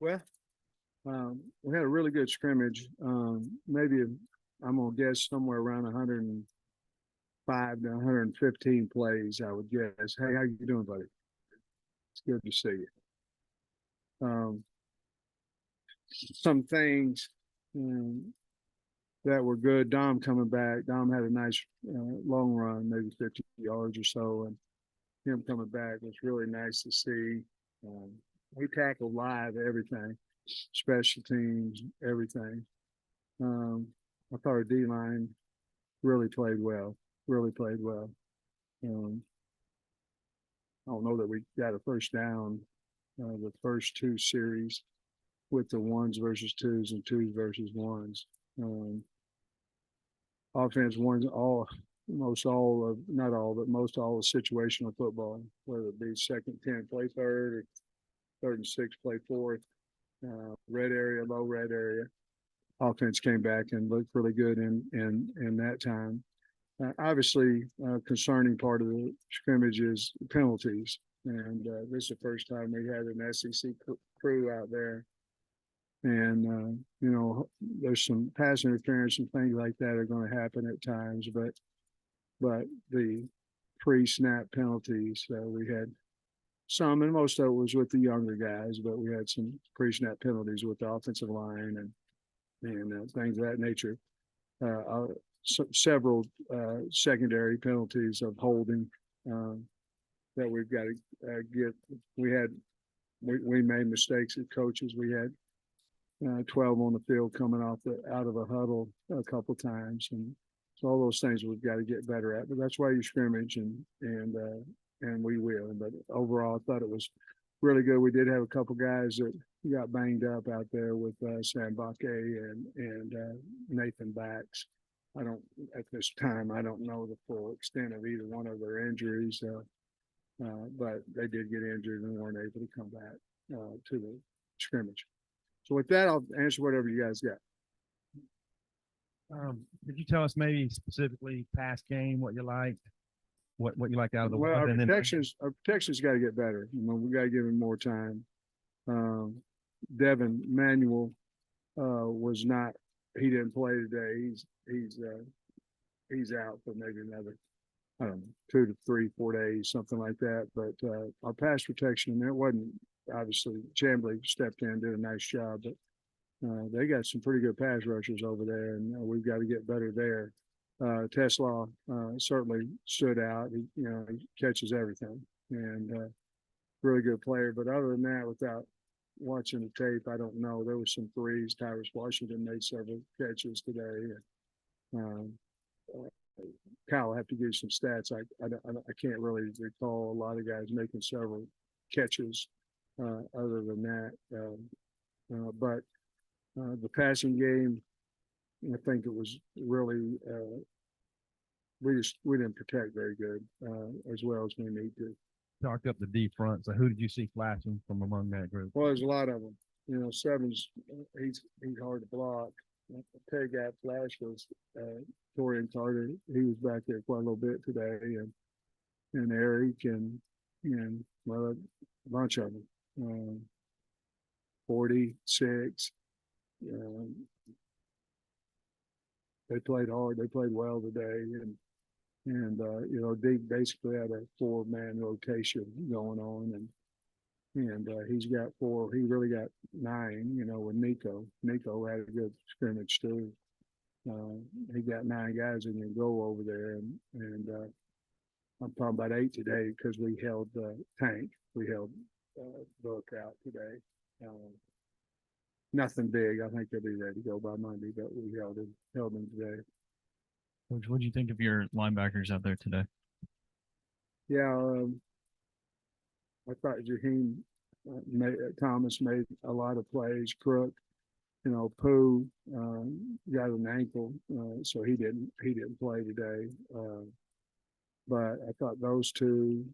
Well, we had a really good scrimmage. Maybe I'm gonna guess somewhere around 105 to 115 plays. I would guess. Hey, how you doing, buddy? It's good to see you. Um, some things um, that were good. Dom coming back. Dom had a nice long run, maybe 50 yards or so, and him coming back was really nice to see. Um, we tackled live everything, special teams, everything. Um, I thought our D line really played well. Really played well. Um, I don't know that we got a first down the first two series with the ones versus twos and twos versus ones. Um, Offense ones all most all of not all but most all of situational football, whether it be second 10 play third or third and six play fourth, red area, low red area. Offense came back and looked really good in that time. Obviously, concerning part of the scrimmage is penalties, and this is the first time we had an SEC crew out there. And there's some pass interference and things like that are going to happen at times, but the pre-snap penalties we had some, and most of it was with the younger guys, but we had some pre-snap penalties with the offensive line and things of that nature. Several secondary penalties of holding that we've got to get. We made mistakes as coaches. We had 12 on the field coming out of a huddle a couple times, and so all those things we've got to get better at. But that's why you scrimmage, and we will. But overall, I thought it was really good. We did have a couple guys that got banged up out there with Sam Bakke and Nathan Bax. I don't at this time. I don't know the full extent of either one of their injuries, but they did get injured and weren't able to come back to the scrimmage. So with that, I'll answer whatever you guys got. Could you tell us maybe specifically past game what you liked, what you liked out of the Well, our and then protections got to get better. We got to give him more time. Devin Manuel was not. He didn't play today. He's out for maybe another, I don't know, 2 to 3, 4 days, something like that. But our pass protection, it wasn't obviously Chambly stepped in, did a nice job, but they got some pretty good pass rushers over there, and we've got to get better there. Tesla certainly stood out. He catches everything, and really good player. But other than that, without watching the tape, I don't know. There were some threes. Tyrus Washington made several catches today. Um, Kyle, I have to give you some stats. I can't really recall a lot of guys making several catches other than that. But the passing game, I think it was really we didn't protect very good as well as we need to. talked up the D front. So who did you see flashing from among that group? Well, there's a lot of them. Seven's he's hard to block. Tell you, flash was Torian Carter. He was back there quite a little bit today, and Eric and well, a bunch of them. 46. They played hard. They played well today, and Deke basically had a 4-man rotation going on, and he's got 4. He really got 9. With Nico. Nico had a good scrimmage too. He got 9 guys in the go over there, and I'm talking about 8 today because we held Tank. We held Book out today. Nothing big. I think they'll be ready to go by Monday, but we held him today. What do you think of your linebackers out there today? Yeah, I thought Jaheim Thomas made a lot of plays. Crook, Pooh got an ankle, so he didn't play today. But I thought those two,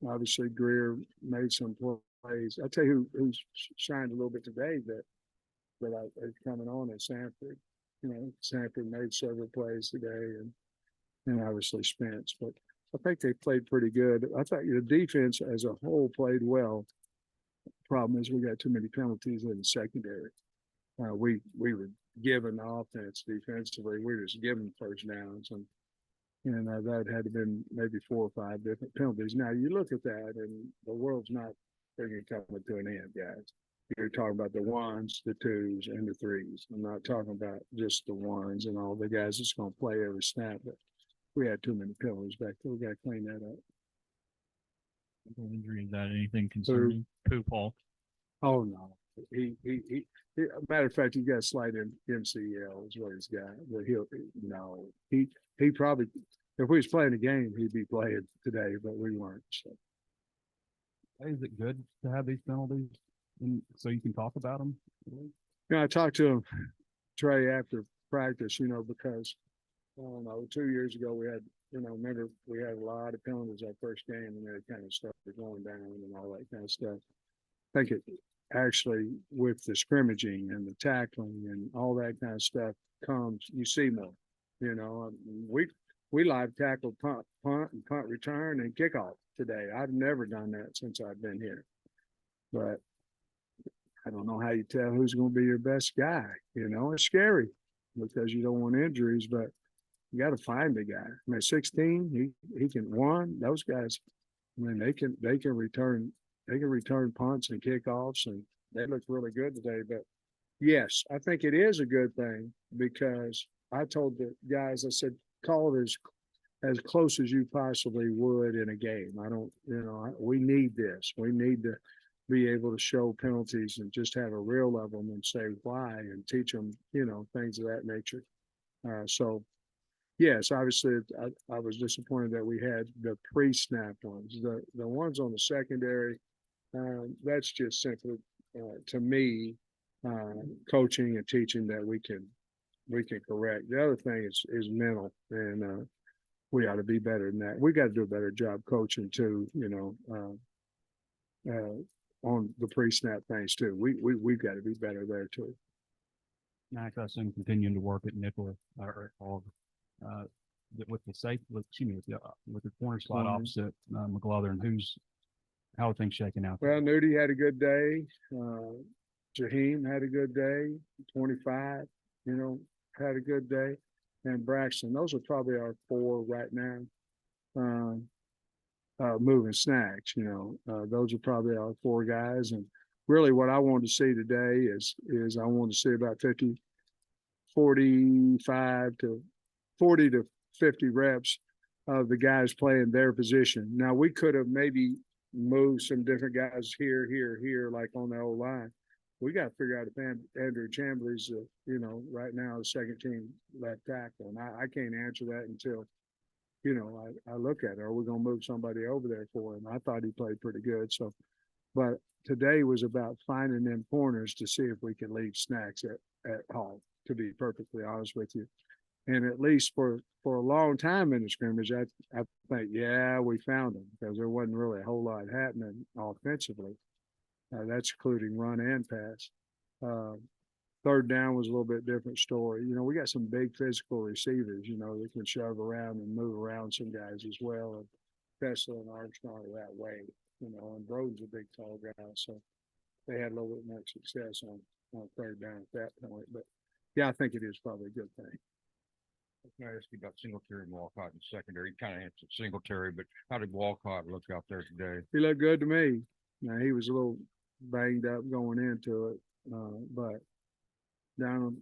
obviously Greer made some plays. I tell you who shined a little bit today that is coming on is Sanford. Sanford made several plays today, and obviously Spence. But I think they played pretty good. I thought the defense as a whole played well. Problem is we got too many penalties in the secondary. We were giving the offense defensively. We were just giving first downs, and that had to been maybe 4 or 5 different penalties. Now you look at that, and the world's not freaking coming to an end, guys. You're talking about the 1s, the 2s, and the 3s. I'm not talking about just the 1s and all the guys that's going to play every snap. But we had too many penalties back there. We got to clean that up. Injury, is that anything concerning? Who, Paul? Oh no, he matter of fact, he got a slight MCL is what he's got. But he probably, if we was playing a game, he'd be playing today, but we weren't. So. Is it good to have these penalties so you can talk about them? I talked to him, Trey, after practice, because I don't know, 2 years ago we had, remember we had a lot of penalties our first game, and then it kind of started going down and all that kind of stuff. I think it actually, with the scrimmaging and the tackling and all that kind of stuff, comes, you see more. We live tackled punt and punt return and kickoff today. I've never done that since I've been here, but I don't know how you tell who's going to be your best guy. It's scary because you don't want injuries, but you got to find the guy. I mean, 16, he can those guys. I mean, they can return punts and kickoffs, and they look really good today. But yes, I think it is a good thing because I told the guys, I said, call it as close as you possibly would in a game. I don't, we need this. We need to be able to show penalties and just have a reel of them and say why and teach them, things of that nature. So yes, obviously, I was disappointed that we had the pre-snap ones. The ones on the secondary, that's just simply, to me, coaching and teaching that we can correct. The other thing is mental, and we ought to be better than that. We got to do a better job coaching too. On the pre-snap things too. We've got to be better there too. Max, I assume continuing to work at nickel or with the safe, with the corner slot opposite McLaughlin. How are things shaking out there? Well, Nudie had a good day. Jaheim had a good day. 25, had a good day. And Braxton, those are probably our 4 right now. Moving snacks, those are probably our 4 guys. And really what I wanted to see today is I wanted to see about 45 to 40 to 50 reps of the guys playing their position. Now we could have maybe moved some different guys here, like on the old line. We got to figure out if Andrew Chambly's, right now the second team left tackle. And I can't answer that until, I look at it. Are we going to move somebody over there for him? I thought he played pretty good. So, but today was about finding them corners to see if we can leave snacks at Hall, to be perfectly honest with you. And at least for a long time in the scrimmage, I think, yeah, we found them because there wasn't really a whole lot happening offensively. That's including run and pass. Third down was a little bit different story. We got some big physical receivers, that can shove around and move around some guys as well. And Tesla and Armstrong are that way, and Broden's a big tall guy. So they had a little bit more success on third down at that point. But yeah, I think it is probably a good thing. Can I ask you about Singletary and Walcott in secondary? You kind of answered Singletary, but how did Walcott look out there today? He looked good to me. Now, he was a little banged up going into it, but down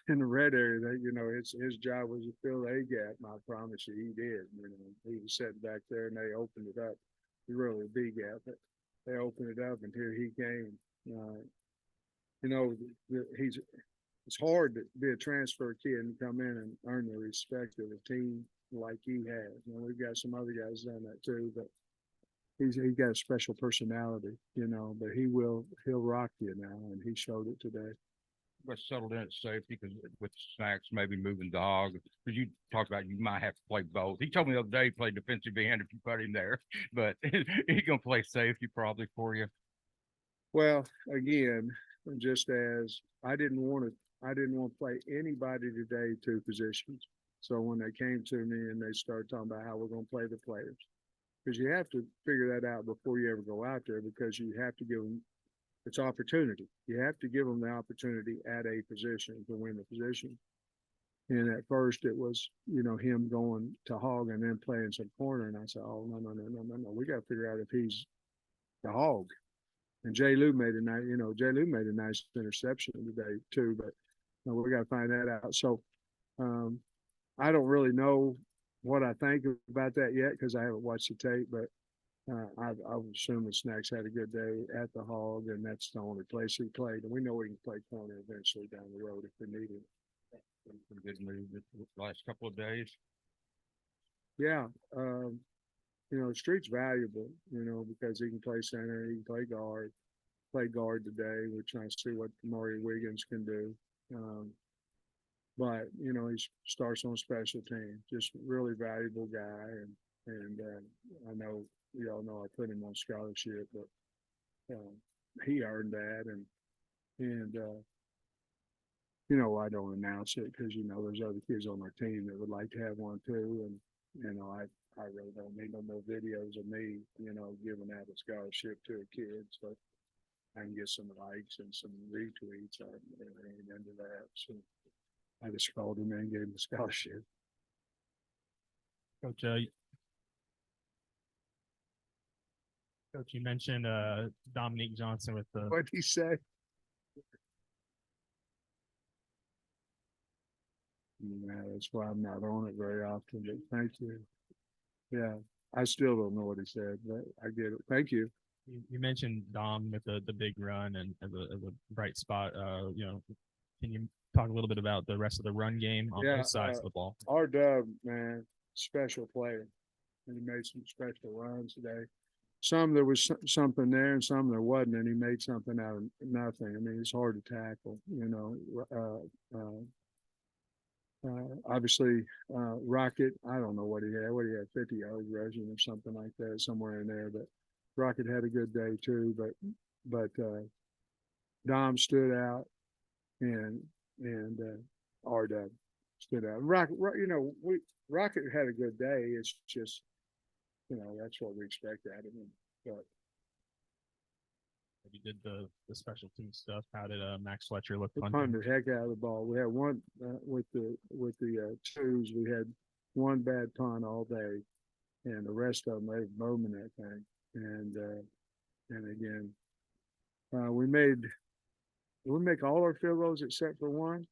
in the red area, that his job was to fill the A gap. And I promise you, he did. He was sitting back there, and they opened it up. He really a B gap, but they opened it up, and here he came. It's hard to be a transfer kid and come in and earn the respect of a team like he has. We've got some other guys done that too, but he's got a special personality, but he'll rock you now, and he showed it today. But settled in at safety because with snacks, maybe moving dog. Because you talked about you might have to play both. He told me the other day he played defensive end if you put him there, but he's gonna play safety probably for you. Well, again, just as I didn't want to play anybody today 2 positions. So when they came to me and they started talking about how we're going to play the players, because you have to figure that out before you ever go out there, because you have to give them, it's opportunity. You have to give them the opportunity at a position to win the position. And at first it was, him going to hog and then playing some corner. And I said, oh, no. We got to figure out if he's the hog. And Jay Lou made a nice interception today too, but we got to find that out. So I don't really know what I think about that yet because I haven't watched the tape, but I would assume that Snacks had a good day at the hog, and that's the only place he played. And we know we can play corner eventually down the road if we need it. Good move the last couple of days. Yeah. The street's valuable, because he can play center, he can play guard today. We're trying to see what Maury Wiggins can do. But he starts on special team, just really valuable guy. And I know we all know I put him on scholarship, but he earned that. And I don't announce it because, there's other kids on our team that would like to have one too. And, I really don't need no more videos of me, giving out a scholarship to a kid. So I can get some likes and some retweets. I ain't into that. So I just called him and gave him a scholarship. Coach, you mentioned Dominique Johnson with the What'd he say? Yeah, that's why I'm not on it very often, but thank you. Yeah, I still don't know what he said, but I get it. Thank you. you mentioned Dom with the big run and as a bright spot. Can you talk a little bit about the rest of the run game on both sides of the ball? Our Dub, man, special player. And he made some special runs today. Some there was something there and some there wasn't, and he made something out of nothing. I mean, it's hard to tackle, obviously, Rocket, I don't know what he had. 50 yards rushing or something like that, somewhere in there. But Rocket had a good day too. But Dom stood out, and RW stood out. Rocket had a good day. It's just, that's what we expect out of him. But You did the special team stuff. How did Max Fletcher look? we punted the heck out of the ball. We had one with the twos. We had one bad punt all day, and the rest of them they were booming that thing. And again, we make all our field goals except for one.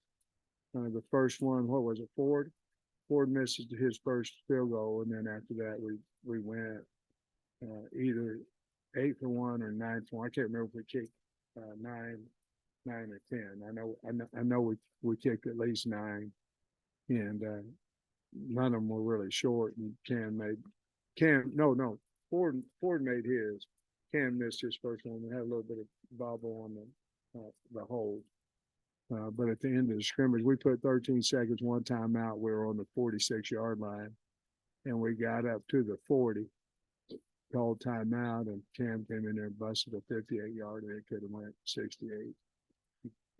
The first one, what was it? Ford misses his first field goal, and then after that we went either 8 for 1 or 9 for 1. I can't remember if we kicked 9 or 10. I know we kicked at least 9, and none of them were really short. And Ford made his. Cam missed his first one. We had a little bit of bobble on the hold. But at the end of the scrimmage, we put 13 seconds, one timeout. We were on the 46-yard line, and we got up to the 40. Called timeout, and Cam came in there and busted a 58-yard, and it could have went 68.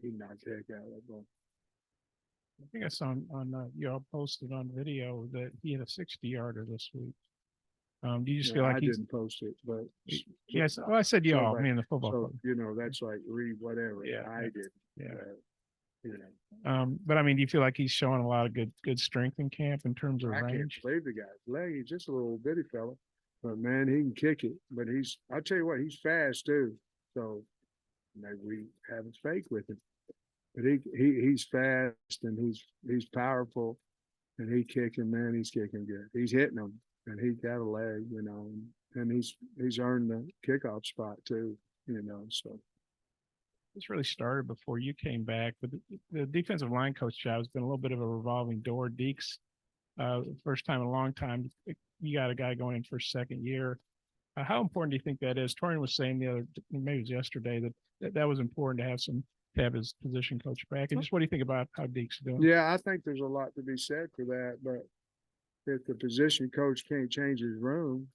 He knocked the heck out of that ball. I think I saw on y'all posted on video that he had a 60-yarder this week. Do you just feel like I he's didn't post it, but yes? Well, I said y'all. so, I mean the football. so player. that's like read whatever. Yeah, I did. Yeah. But I mean, do you feel like he's showing a lot of good strength in camp in terms of I can't range? believe the guy's leg. He's just a little bitty fella, but man, he can kick it. But I'll tell you what, he's fast too. So maybe we have his fake with him. But he's fast and he's powerful, and he's kicking good. He's hitting them, and he got a leg, and he's earned the kickoff spot too, so. This really started before you came back, but the defensive line coach job has been a little bit of a revolving door. Deeks, first time in a long time, you got a guy going in for second year. How important do you think that is? Torian was saying maybe it was yesterday, that was important to have his position coach back. And just what do you think about how Deeks is doing? Yeah, I think there's a lot to be said for that, but if the position coach can't change his room,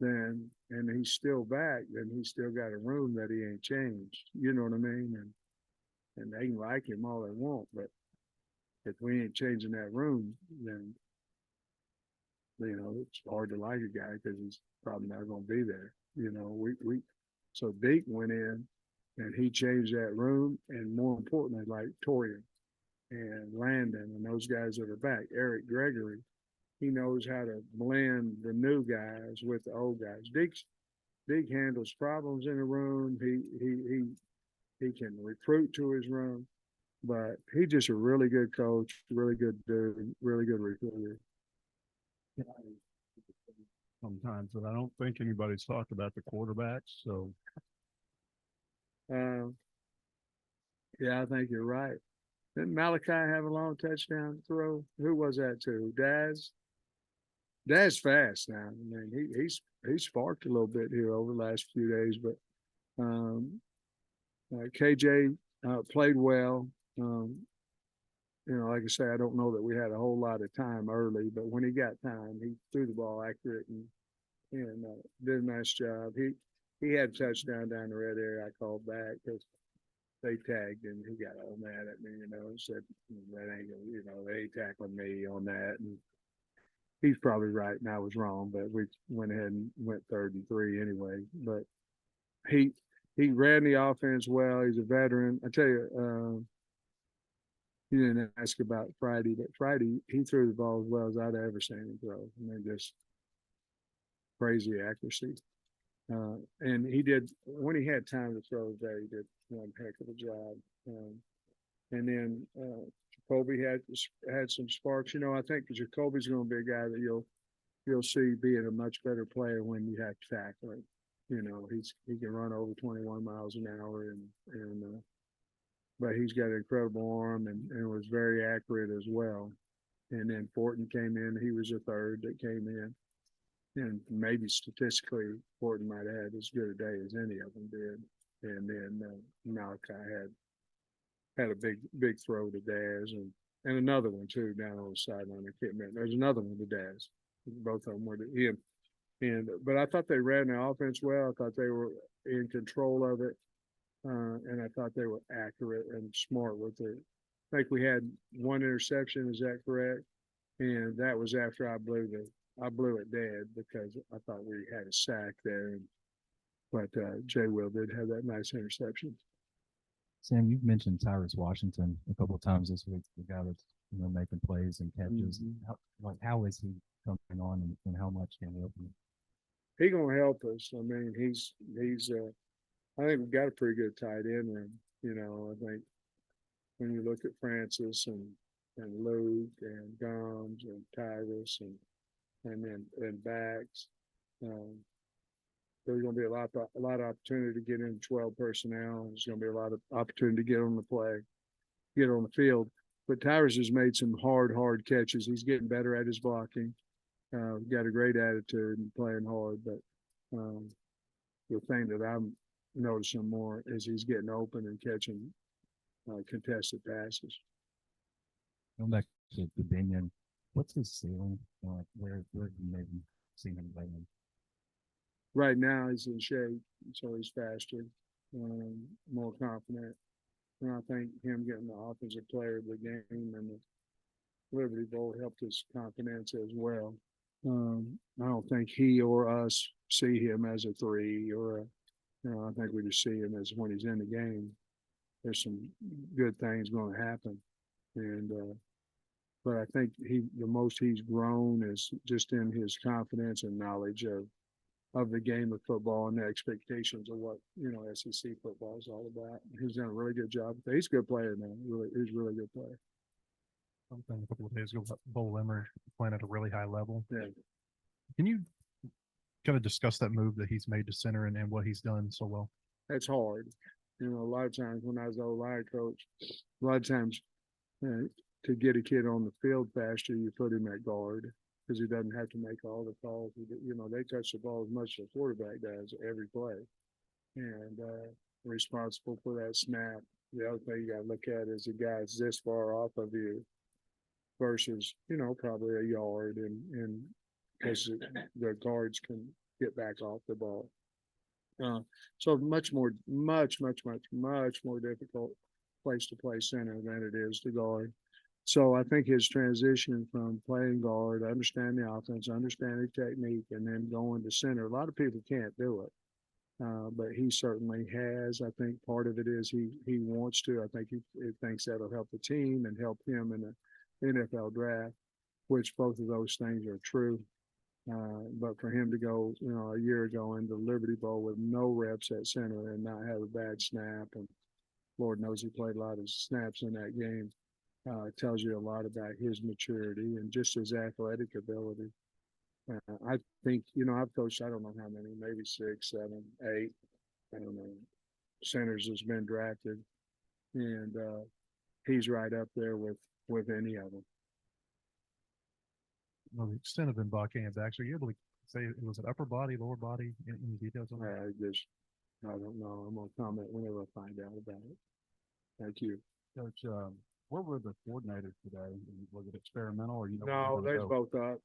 and he's still back, then he's still got a room that he ain't changed. You know what I mean? And they can like him all they want, but if we ain't changing that room, then you know, it's hard to like a guy because he's probably not going to be there. You know, so Deke went in and he changed that room, and more importantly, like Torian and Landon and those guys that are back, Eric Gregory, he knows how to blend the new guys with the old guys. Deke handles problems in the room. He can recruit to his room, but he's just a really good coach, really good dude, really good recruiter. Sometimes, but I don't think anybody's talked about the quarterbacks, so. Yeah, I think you're right. Didn't Malachi have a long touchdown throw? Who was that to? Dad's fast now. I mean, he's sparked a little bit here over the last few days, but KJ played well. You know, like I say, I don't know that we had a whole lot of time early, but when he got time, he threw the ball accurate and did a nice job. He had a touchdown down the red area. I called back because they tagged and he got all mad at me, you know, and said that ain't gonna, you know, they ain't tackling me on that. And he's probably right and I was wrong, but we went ahead and went 3rd and 3 anyway. But he ran the offense well. He's a veteran. I tell you, you didn't ask about Friday, but Friday he threw the ball as well as I'd ever seen him throw. I mean, just crazy accuracy. And he did, when he had time to throw today, he did one heck of a job. And then Jacoby had some sparks. You know, I think Jacoby's going to be a guy that you'll see being a much better player when you have to tackle him. You know, he can run over 21 miles an hour, but he's got an incredible arm and was very accurate as well. And then Fortin came in; he was the third that came in, and maybe statistically, Fortin might have had as good a day as any of them did. And then Malachi had a big throw to Daz and another one too down on the sideline. I can't remember. There's another one to Daz. Both of them were to him. But I thought they ran the offense well. I thought they were in control of it, and I thought they were accurate and smart with it. I think we had one interception. Is that correct? And that was after I blew it dead because I thought we had a sack there. But Jay Will did have that nice interception. Sam, you've mentioned Tyrus Washington a couple of times this week, the guy that's making plays and catches. Mm-hmm. How is he coming on, and how much can he help you? He's gonna help us. I mean, he's I think we've got a pretty good tight end room. You know, I think when you look at Francis and Luke and Gomes and Tyrus and Bax, there's going to be a lot of opportunity to get in 12 personnel. There's going to be a lot of opportunity to get on the field. But Tyrus has made some hard catches. He's getting better at his blocking. Got a great attitude and playing hard. But the thing that I'm noticing more is he's getting open and catching contested passes. Going back to Binion, what's his ceiling? Where have you maybe seen him playing? Right now he's in shape, so he's faster, more confident. And I think him getting the offensive player of the game and the Liberty Bowl helped his confidence as well. I don't think he or us see him as a 3 or I think we just see him as when he's in the game, there's some good things going to happen. But I think the most he's grown is just in his confidence and knowledge of the game of football and the expectations of what, SEC football is all about. He's done a really good job. He's a good player now. He's a really good player. Something a couple of days ago about Bo Limmer playing at a really high level. Yeah. Can you kind of discuss that move that he's made to center and what he's done so well? That's hard. A lot of times when I was the O-line coach, a lot of times to get a kid on the field faster, you put him at guard because he doesn't have to make all the calls. They touch the ball as much as a quarterback does every play, and responsible for that snap. The other thing you got to look at is the guy's this far off of you versus, probably a yard, and because the guards can get back off the ball. So much more difficult place to play center than it is to guard. So I think his transition from playing guard, understand the offense, understand the technique, and then going to center. A lot of people can't do it. But he certainly has. I think part of it is he wants to. I think he thinks that'll help the team and help him in the NFL draft, which both of those things are true. But for him to go, a year ago into Liberty Bowl with no reps at center and not have a bad snap, and Lord knows he played a lot of snaps in that game, tells you a lot about his maturity and just his athletic ability. I think, I've coached, I don't know how many, maybe 6, 7, 8, I don't know, centers has been drafted. And he's right up there with any of them. Well, the extent of Mbake backs, are you able to say it was an upper body, lower body? Any details on that? I don't know. I'm going to comment whenever I find out about it. Thank you. Coach, where were the coordinators today? Was it experimental or No, they're both up.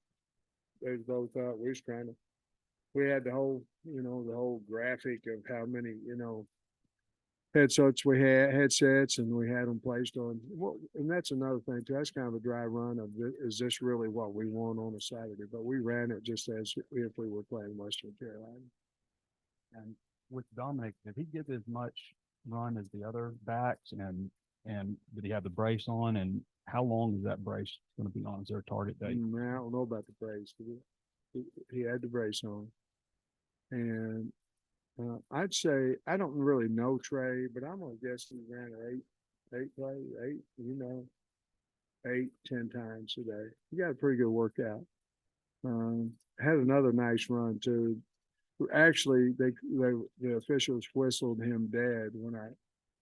They're both up. We was trying to. We had the whole graphic of how many, headsets we had, and we had them placed on. Well, and that's another thing too. That's kind of a dry run of is this really what we want on a Saturday? But we ran it just as if we were playing Western Carolina. And with Dominic, did he get as much run as the other backs? And did he have the brace on? And how long is that brace going to be on? Is there a target date? I don't know about the brace. He had the brace on, and I'd say I don't really know Trey, but I'm gonna guess he ran an 8-10 times a day. He got a pretty good workout. Had another nice run too. Actually, the officials whistled him dead when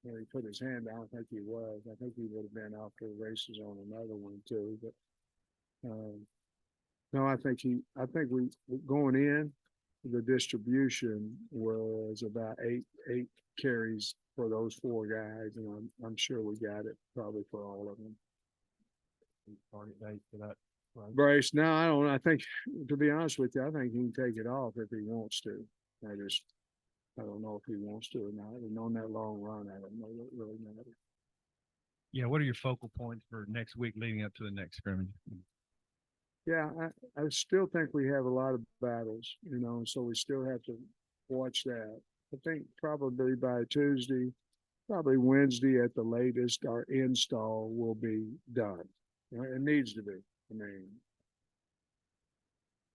he put his hand down. I think he was. I think he would have been off to the races on another one too. But no, I think we going in. The distribution was about eight carries for those 4 guys, and I'm sure we got it probably for all of them. Target date for that. Right? Brace. No, I don't. I think, to be honest with you, I think he can take it off if he wants to. I don't know if he wants to or not. And on that long run, I don't know what really matters. Yeah. What are your focal points for next week leading up to the next scrimmage? Yeah, I still think we have a lot of battles, so we still have to watch that. I think probably by Tuesday, probably Wednesday at the latest, our install will be done. It needs to be. I mean,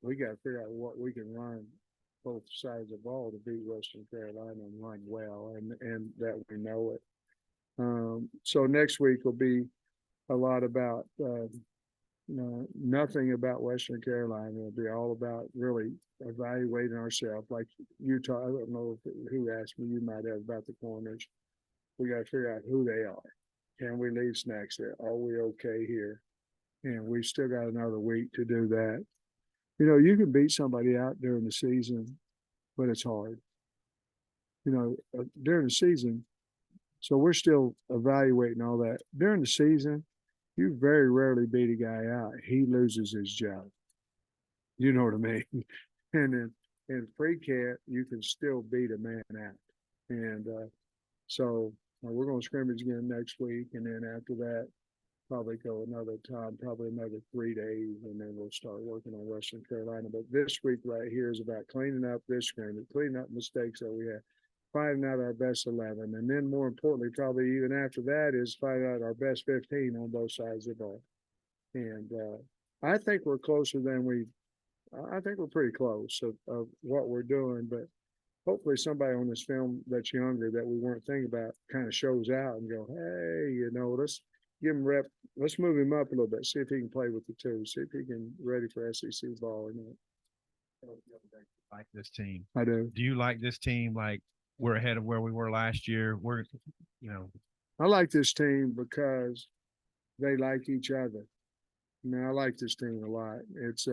we got to figure out what we can run both sides of the ball to beat Western Carolina and run well, and that we know it. So next week will be a lot about nothing about Western Carolina. It'll be all about really evaluating ourselves. Like Utah, I don't know who asked me, you might have about the corners. We got to figure out who they are. Can we leave snacks there? Are we okay here? And we've still got another week to do that. You can beat somebody out during the season, but it's hard. During the season, so we're still evaluating all that. During the season, you very rarely beat a guy out. He loses his job. You know what I mean? And in pre-camp, you can still beat a man out. And so we're going to scrimmage again next week. And then after that, probably go another time, probably another 3 days. And then we'll start working on Western Carolina. But this week right here is about cleaning up this scrimmage, cleaning up mistakes that we had, finding out our best 11. And then more importantly, probably even after that, is finding out our best 15 on both sides of the ball. And I think we're closer than I think we're pretty close of what we're doing. But hopefully somebody on this film that's younger that we weren't thinking about kind of shows out and go, hey, let's give him rep. Let's move him up a little bit, see if he can play with the 2, see if he can ready for SEC ball or not. Like this team. I do. Do you like this team? Like we're ahead of where we were last year. I like this team because they like each other. I like this team a lot. It's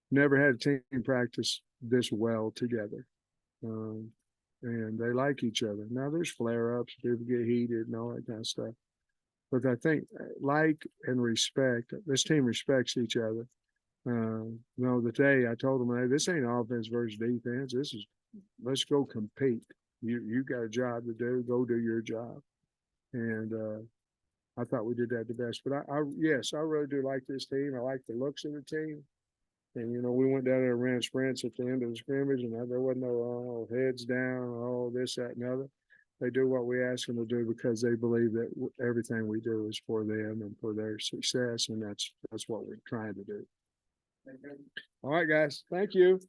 never had a team practice this well together. And they like each other. Now there's flare-ups, people get heated and all that kind of stuff. But I think like and respect, this team respects each other. The day I told them, hey, this ain't offense versus defense. Let's go compete. You got a job to do. Go do your job. And I thought we did that the best, but yes, I really do like this team. I like the looks of the team. And, you know, we went down there and ran sprints at the end of the scrimmage, and there wasn't no heads down, this, that, and other. They do what we ask them to do because they believe that everything we do is for them and for their success, and that's what we're trying to do. All right, guys. Thank you.